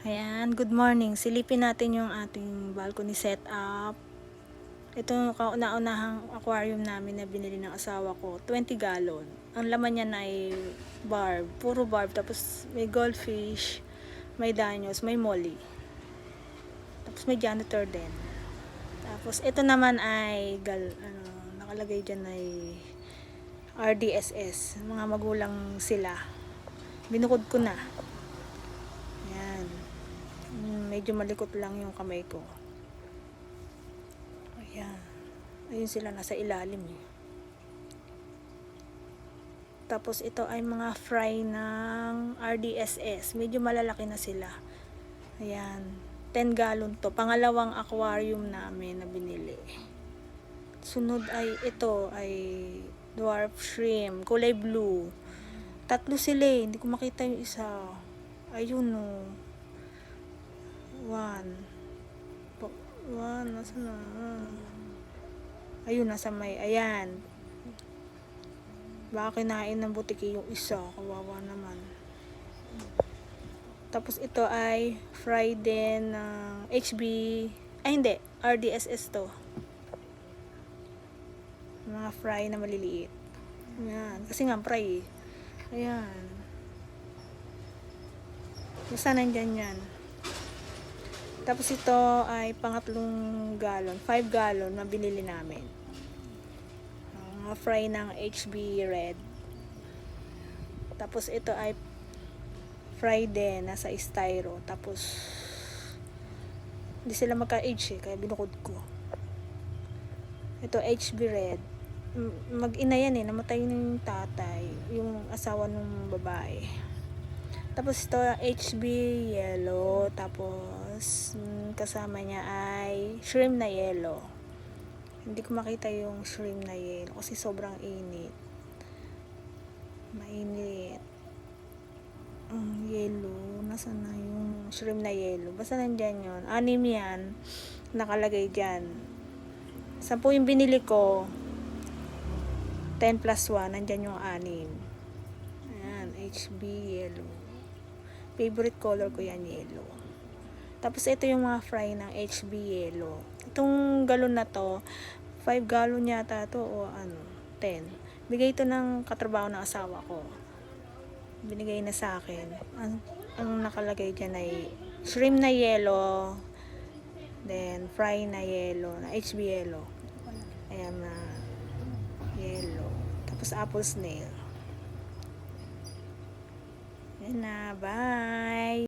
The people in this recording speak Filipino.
Ayan, good morning. Silipin natin yung ating balcony setup. Ito yung kauna-unahang aquarium namin na binili ng asawa ko. 20 gallon. Ang laman niya na ay barb. Puro barb. Tapos may goldfish, may danyos, may molly. Tapos may janitor din. Tapos ito naman ay nakalagay dyan ay RDSS. Mga magulang sila. Binukod ko na. Medyo malikot lang yung kamay ko. Ayan. Ayun sila nasa ilalim eh. Tapos ito ay mga fry ng RDSS. Medyo malalaki na sila. Ayan. 10 gallon to. Pangalawang aquarium namin na binili. Sunod ay ito ay dwarf shrimp. Kulay blue. Tatlo sila eh. Hindi ko makita yung isa. Ayun oh. One, nasa na? Ayun, nasa may, ayan. Baka kinain ng butiki yung isa. Kawawa naman. Tapos ito ay fried din ng HB, ay hindi, RDSS to. Mga fry na maliliit. Ayan, kasi nga fry eh. Ayan. Basta nandyan yan. Tapos ito ay pangatlong gallon, 5 gallon na binili namin. Mga fry ng HB Red. Tapos ito ay fry din, nasa styro. Tapos hindi sila magka-age eh, kaya binukod ko. Ito HB Red. Mag-ina yan eh, namatay yung tatay, yung asawa ng babae. Tapos ito HB Yellow. Tapos kasama niya ay shrimp na yellow. Hindi ko makita yung shrimp na yellow kasi sobrang init. Mainit. Yellow. Nasaan na yung shrimp na yellow? Basta nandyan yun. 6 yan. Nakalagay dyan. 10 yung binili ko. 10 plus 1. Nandyan yung 6. Ayan. HB Yellow. Favorite color ko yan, yellow. Tapos ito yung mga fry ng HB Yellow. Itong galon na to, 5 gallon yata to o 10. Bigay ito ng katrabaho ng asawa ko. Binigay na sa akin. Ang nakalagay dyan ay shrimp na yellow, then fry na yellow, na HB Yellow. Ayan na yellow. Tapos apple snail. Ayan na, bye!